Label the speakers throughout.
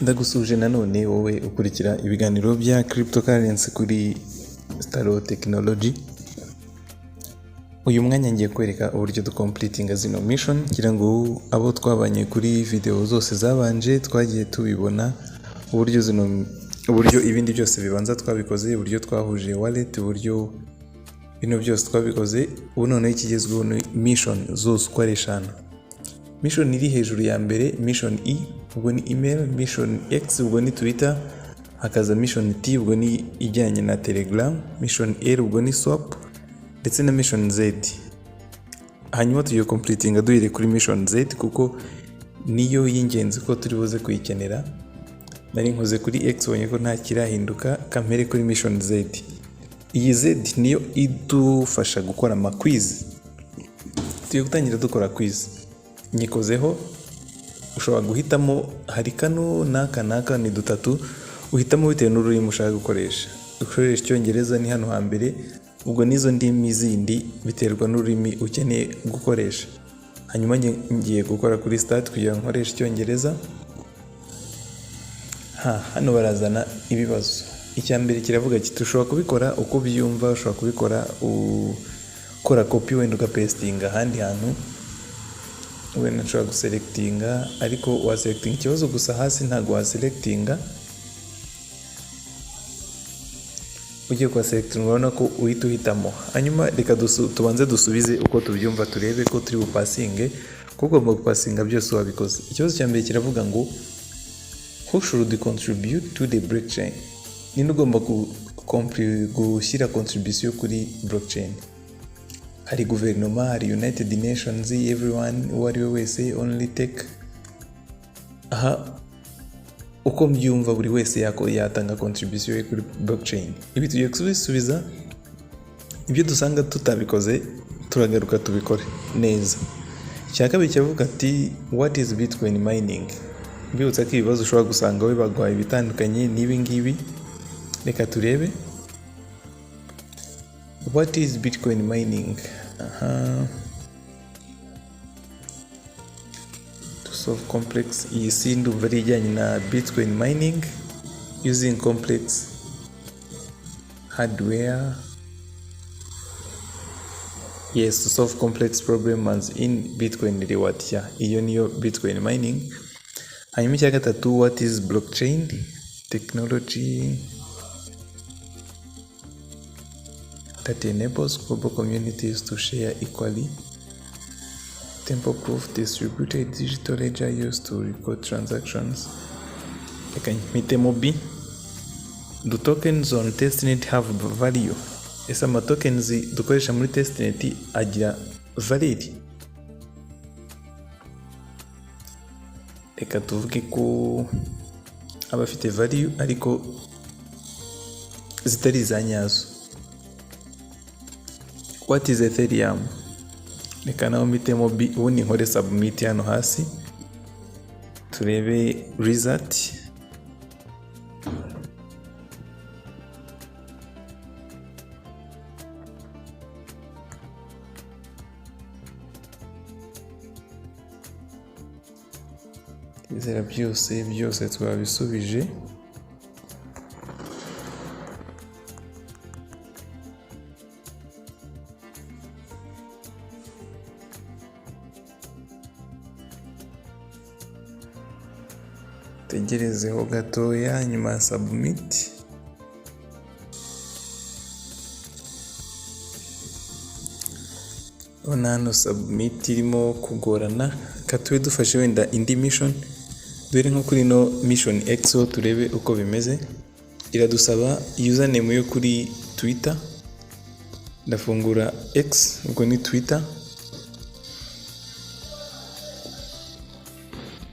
Speaker 1: Ndagusuje nanone wowe ukurikira ibiganiro bya cryptocurrency kuri Staro Technology. Uyu mwanya ngiye kwereka uburyo ducompletinga zino mission kugira ngo abo twabanye kuri video zose zabanje twagiye tubibona uburyo ibindi byose bibanza twabikoze, uburyo twahuje wallet, uburyo bino byose twabikoze. Ubu noneho ikigezweho ni mission zose uko ari 5. Mission iri hejuru ya mbere, mission E ubwo ni email, mission X ubwo ni Twitter, hakaza mission T ubwo ni ijyanye na Telegram, mission R ubwo ni swap, ndetse na mission Z. Hanyuma tugiye completinga duhere kuri mission Z kuko niyo y'ingenzi ko turi buze kuyikenera. Nari nkoze kuri X bonye ko nta kirahinduka, kamere kuri mission Z. Iyi Z niyo idufasha gukora ama quiz. Tugiye gutangira dukora quiz. Nyikozeho ushobora guhitamo hari kano naka ni dutatu, uhitamo bitewe n'ururimi ushaka gukoresha. Ukoresha Icyongereza ni hano hambere, ubwo nizo ndimi zindi biterwa n'ururimi ukeneye gukoresha. Hanyuma ngiye gukora kuri start kugira ngo nkoreshe Icyongereza. Hano barazana ibibazo. Icya mbere kiravuga kiti ushobora kubikora uko byumva, ushobora kubikora ukora copy wenda ugapestinga ahandi hantu. Wenda nshobora guselectinga ariko waselectinga ikibazo gusa hasi ntago waselectinga. Ugiye kwa selecting urabona ko uhita uhitamo. Hanyuma reka tubanze dusubize uko tubyumva turebe ko turi bupasinge kuko mu gupasinga byose wabikoze. Ikibazo cya mbere kiravuga ngo who should contribute to the blockchain? Ninde ugomba gushyira contribution kuri blockchain? Hari guverinoma, hari United Nations, everyone, uwo ari we wese, only tech. Uko mbyumva buri wese yatanga contribution kuri blockchain. Ibi tugiye kubisubiza, ibyo dusanga tutabikoze turagaruka tubikore neza. Icya kabiri cyavuga ati what is Bitcoin mining? Mbibutsa ko ibibazo ushobora gusanga we bagwaye bitandukanye n'ibi ngibi. Reka turebe. What is Bitcoin mining? To solve complex, iyi si ndumva ari ijyanye na Bitcoin mining using complex hardware. Yes, to solve complex problems in Bitcoin reward. Iyo niyo Bitcoin mining. Hanyuma icya gatatu, what is blockchain technology that enables global communities to share equally. Temple proof distributed digital ledger used to record transactions. Reka mpitemo B. Do tokens on testnet have value? Ese ama tokens dukoresha muri testnet agira value? Reka tuvuge ko abafite value ariko zitari za nyazo. What is Ethereum? Reka naho mitemo B, ubundi nkore submit hano hasi turebe result. Izera byose twabisubije. Tegerezeho gatoya nyuma ya submit. Hano submit irimo kugorana, katube dufashe wenda indi mission. Dore nko kuri no mission X turebe uko bimeze. Iradusaba username yo kuri Twitter. Ndafungura X ubwo ni Twitter.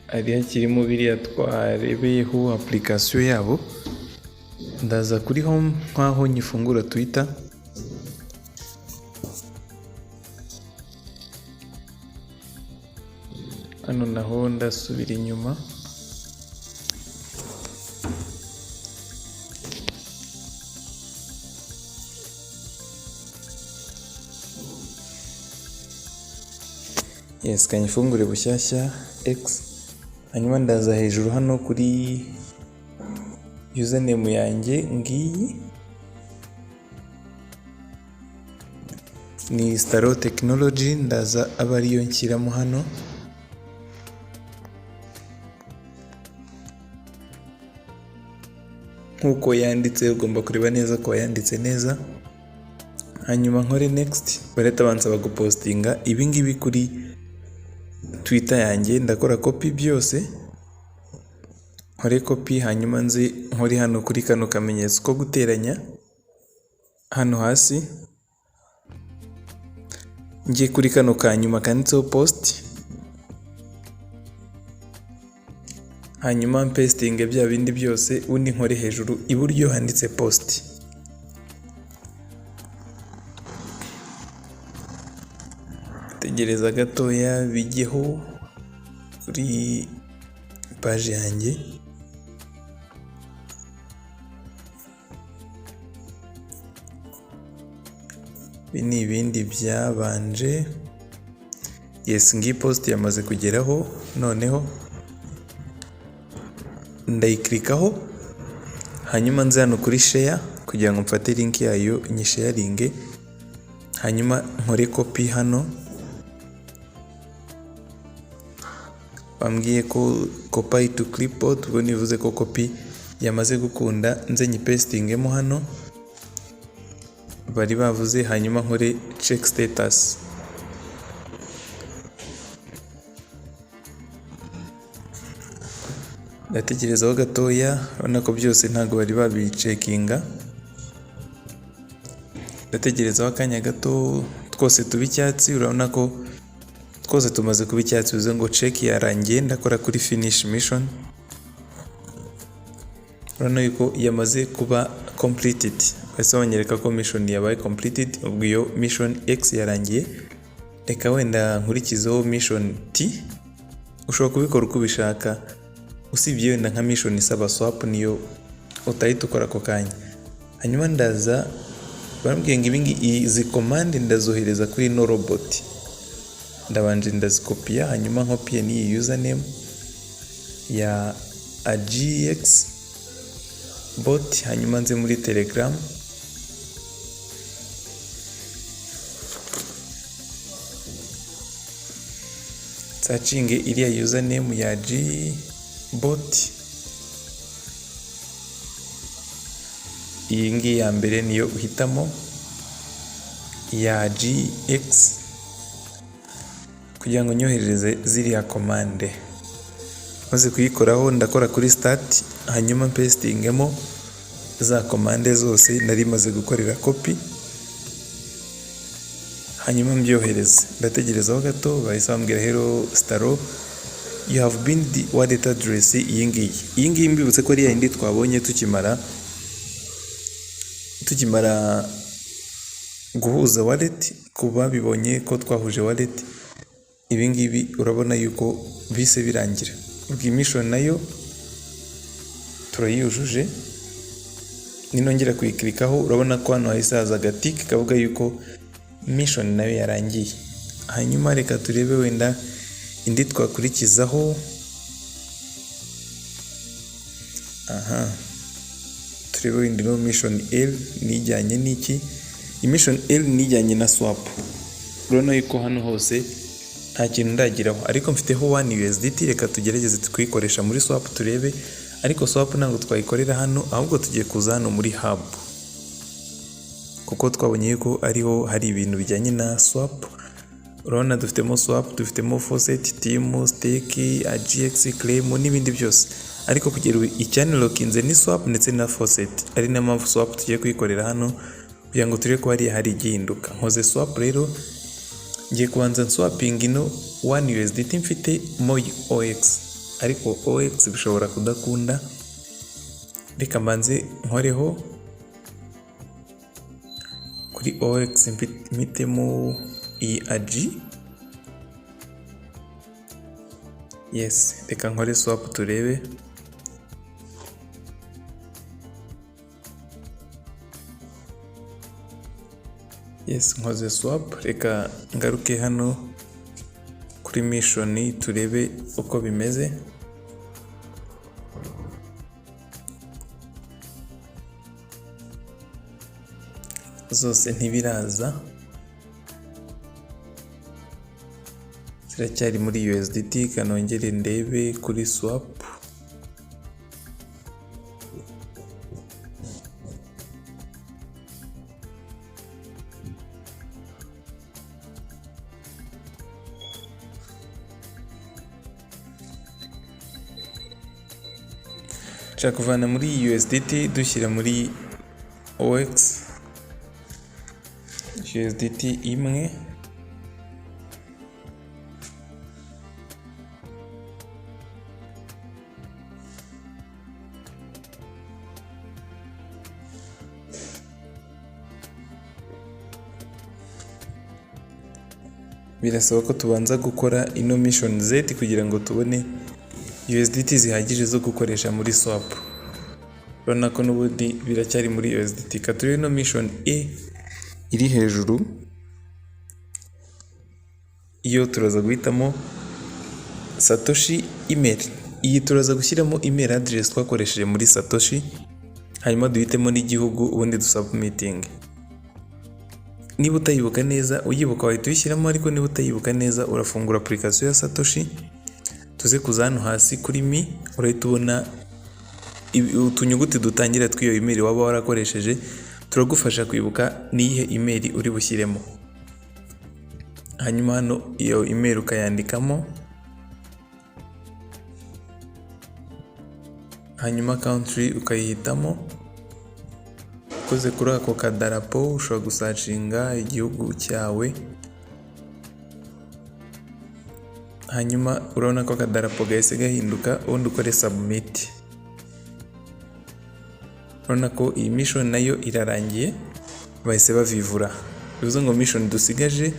Speaker 1: Ariya kirimo biriya twarebeyeho application yabo. Ndaza kuri home nkaho nyifungura Twitter. Hano naho ndasubira inyuma. Yes, kanyifungure bushyashya X. hanyuma ndaza hejuru hano kuri username yanjye ngiyi ni Staro Technology, ndaza aba ariyo nshyiramo hano. Nkuko yanditse ugomba kureba neza ko yanditse neza, hanyuma nkore next. Bareta banza bagupostinga ibingibi kuri Twitter yanjye, ndakora copy byose, nkore copy, hanyuma nze nkore hano kuri kano kamenyetso ko guteranya hano hasi, njye kuri kano kanyuma kanditseho post, hanyuma pasting bya bindi byose, undi nkore hejuru iburyo handitse post. Tegereza gatoya bijyeho kuri page yanjye. Ni ibindi byabanje. Yes, ngiyi post yamaze kugeraho, noneho ndayikirikaho, hanyuma nze hano kuri share kugira ngo mfate link yayo nyisharinge, hanyuma nkore copy hano. Bambwiye ko copy to clipboard, ubwo nivuze ko copy yamaze gukunda, nze nyipastingemo hano bari bavuze, hanyuma nkore check status. Ndatekerezaho gatoya, urabona ko byose ntabwo bari babicekinga. Ndatekerezaho akanya gato twose tuba icyatsi, urabona ko twose tumaze kuba icyatsi, bivuze ngo check yarangiye. Ndakora kuri finish mission, urabona yuko yamaze kuba completed. Bahise banyereka ko mission yabaye completed, ubwo iyo mission X yarangiye. Reka wenda nkurikizeho mission T, ushobora kubikora uko ubishaka, usibye wenda nka mission isaba swap niyo utahita ukora ako kanya. Hanyuma ndaza, barambwiye ngo izi command ndazohereza kuri no robot, ndabanje ndazikopiya, hanyuma nkopiye niyi username ya AGX bot, hanyuma nze muri Telegram searchinge iriya username ya G bot. Iyi ngiyi ya mbere niyo uhitamo ya GX kugira ngo nyohereze ziriya komande. Maze kuyikoraho ndakora kuri start, hanyuma pastingemo za komande zose nari maze gukorera copy, hanyuma mbyohereze. Ndategerezaho gato, bahise bambwira hello Staro, you have been the wallet address. Iyi ngiyi mbibutse ko ari yindi twabonye tukimara guhuza wallet. Kuba bibonye ko twahuje wallet, ibi ngibi urabona yuko bise birangira. Ubwo mission nayo turayujuje, ninongera kuyikirikaho urabona ko hano hahise haza agatik kavuga yuko mission nayo yarangiye. Hanyuma reka turebe wenda indi twakurikizaho. Turebe wenda no mission L nijyanye n'iki. Mission L nijyanye na swap, urabona yuko hano hose nta kintu ndagiraho, ariko mfiteho 1 USDT. Reka tugerageze twikoresha muri swap turebe, ariko swap ntabwo twayikorera hano, ahubwo tugiye kuza hano muri hub, kuko twabonye yuko ariho hari ibintu bijyanye na swap. Urabona dufitemo swap, dufitemo faucet, team, stake, AGX, claim n'ibindi byose, ariko kugira icyanilokinze ni swap ndetse na faucet, ari na mpamvu swap tugiye kuyikorera hano kugira ngo turebe ko hari igihinduka. Nkoze swap rero, ngiye kubanza swapping ino 1 USDT mfite mo OX, ariko OX bishobora kudakunda. Reka mbanze nkoreho kuri OX, mpitemo iyi AG. Yes, reka nkore swap turebe. Yes, nkoze swap. Reka ngaruke hano kuri mission turebe uko bimeze. zose ntibiraza, ziracyari muri USDT. Kanongere ndebe kuri swap. Nshaka kuvana muri USDT dushyira muri OX. USDT imwe birasaba ko tubanza gukora ino mission Z kugira ngo tubone USDT zihagije zo gukoresha muri swap. Urabona ko n'ubundi biracyari muri USDT. Katuriye ino mission E iri hejuru, iyo turaza guhitamo Satoshi email. Iyi turaza gushyiramo email address twakoresheje muri Satoshi, hanyuma duhitemo n'igihugu ubundi dusubmiting. Niba utayibuka neza uyibuka wahita uyishyiramo, ariko niba utayibuka neza urafungura application ya Satoshi, tuze kuza hano hasi kuri mi, urahita ubona utunyuguti dutangira tw'iyo email waba warakoresheje. Turagufasha kwibuka niyihe email uri bushyiremo, hanyuma hano iyo email ukayandikamo, hanyuma country ukayihitamo. Ukoze kuri ako kadarapo ushobora gusacinga igihugu cyawe, hanyuma urabona ko akadarapo gahise gahinduka, ubundi ukore submit. Urabona ko iyi mission nayo irarangiye, bahise bavivura. Bivuze ngo mission dusigaje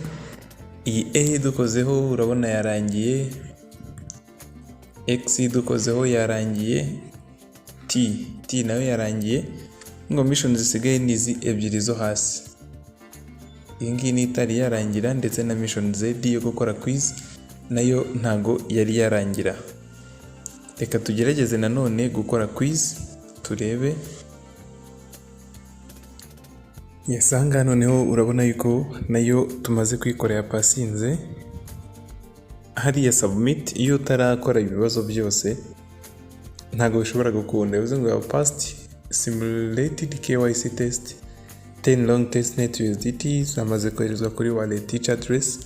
Speaker 1: iyi A dukozeho urabona yarangiye, X dukozeho yarangiye, T nayo yarangiye. Ngo mission zisigaye nizi ebyiri zo hasi. Iyi ngiyi ni itari yarangira, ndetse na mission Z yo gukora quiz nayo ntago yari yarangira. Reka tugerageze nanone gukora quiz turebe. Yasanga noneho urabona yuko nayo tumaze kwikorera pasinze. Hariya submit, iyo utarakora ibibazo byose ntago bishobora gukunda. Bivuze ngo past simulated KYC test 10 long testnet USDT zamaze koherezwa kuri wallet each address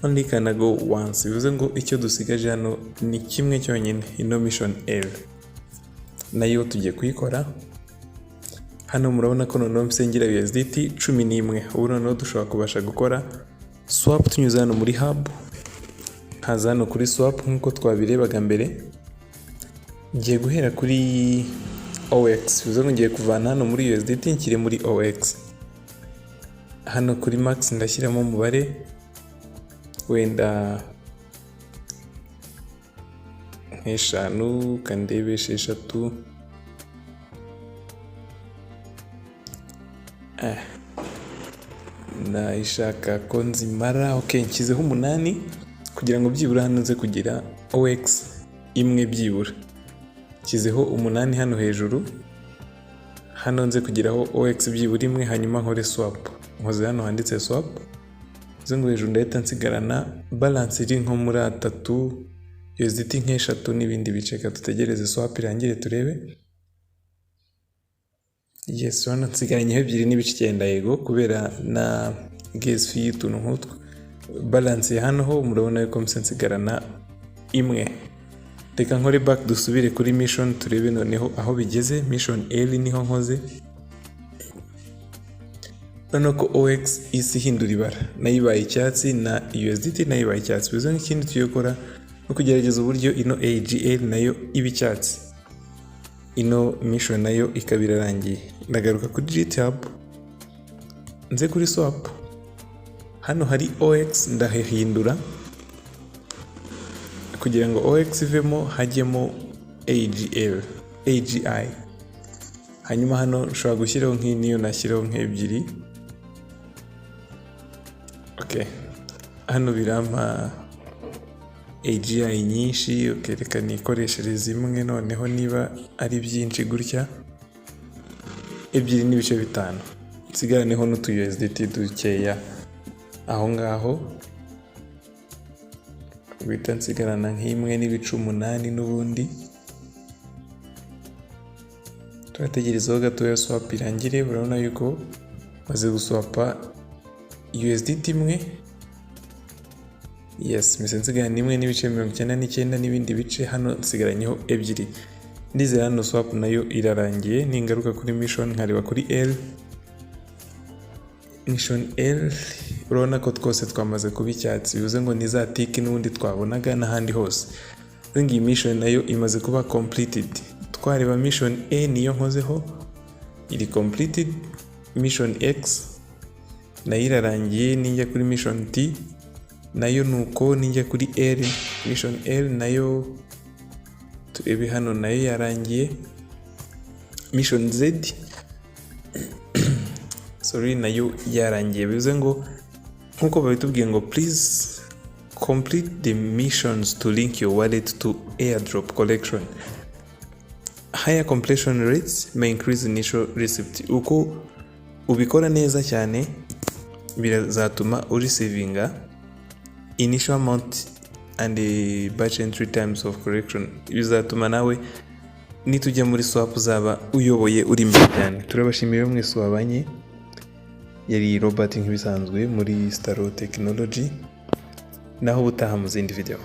Speaker 1: only can go once. Bivuze ngo icyo dusigaje hano ni kimwe cyonyine, ino mission L nayo tugiye kuyikora. Hano murabona ko noneho msengira USDT 11. Ubu noneho dushobora kubasha gukora swap tunyuze hano muri hub. Haza hano kuri swap nk'uko twabirebaga mbere. Ngiye guhera kuri OX. Bivuze ngo ngiye kuvana hano muri USDT nshyire muri OX. Hano kuri max ndashyiramo umubare wenda nk'eshanu, kandebe 6. Nayishaka ko nzimara. Okay, nshyizeho 8 kugira ngo byibura hano nze kugira OX imwe byibura. Nshyizeho 8 hano hejuru, hano nze kugiraho OX byibura imwe, hanyuma nkore swap. Nkoze hano handitse swap. Bivuze ngo hejuru ndahita nsigarana balance iri nko muri 3 USDT nk'eshatu n'ibindi bice. Ka tutegereze swap irangire turebe. Yes, hano nsigaranyeho 2.9 yego, kubera na gas fee y'utuntu nk'utwo. Balance ya hano ho murabona yuko nsigarana imwe. Reka nkore back dusubire kuri mission turebe noneho aho bigeze. Mission L niho nkoze. Urabona ko OX isi hindura ibara, nayo ibaye icyatsi, na USDT nayo ibaye icyatsi. Bivuze ngo ikindi tugiye gukora no kugerageza uburyo ino AGL nayo iba icyatsi, ino mission nayo ikaba irarangiye. Ndagaruka kuri GitHub, nze kuri swap. Hano hari OX ndahindura kugira ngo OX ivemo hajyemo AGI. Hanyuma hano nshobora gushyiraho nk'iniyo, nashyiraho nk'ebyiri. Okay, hano birampa AGI nyinshi. Okay, reka nikoreshereze imwe noneho niba ari byinshi gutya, 2.5. nsigaraneho n'utu USDT dukeya aho ngaho, guhita nsigarana nk'imwe n'ibice 8 n'ubundi. Turategerezaho gatoya swap irangire. Urabona yuko maze guswapa USDT imwe. Yes, mise nsigarana imwe n'ibice 99 n'ibindi bice, hano nsigaranyeho ebyiri. Ndizera hano swap nayo irarangiye. Ningaruka kuri mission nkareba kuri L. Mission L, urabona ko twose twamaze kuba icyatsi, bivuze ngo ni za tiki n'ubundi twabonaga n'ahandi hose. Iyi mission nayo imaze kuba completed. Twareba mission A niyo nkozeho, iri completed. Mission X nayo irarangiye. Ninjya kuri mission T nayo nuko, ninjya kuri L, mission L nayo turebe hano nayo yarangiye. Mission Z nayo yarangiye. Bivuze ngo nkuko babitubwiye ngo please complete the missions to link your wallet to airdrop collection. Higher completion rates may increase initial receipt. Uko ubikora neza cyane birazatuma urecevinga initial amount and the batch entry times of correction. Bizatuma nawe nitujya muri swap uzaba uyoboye uri imbere cyane. Turabashimiye mwese wabanye. Yari Robert nk'ibisanzwe muri Staro Technology, naho ubutaha mu zindi video.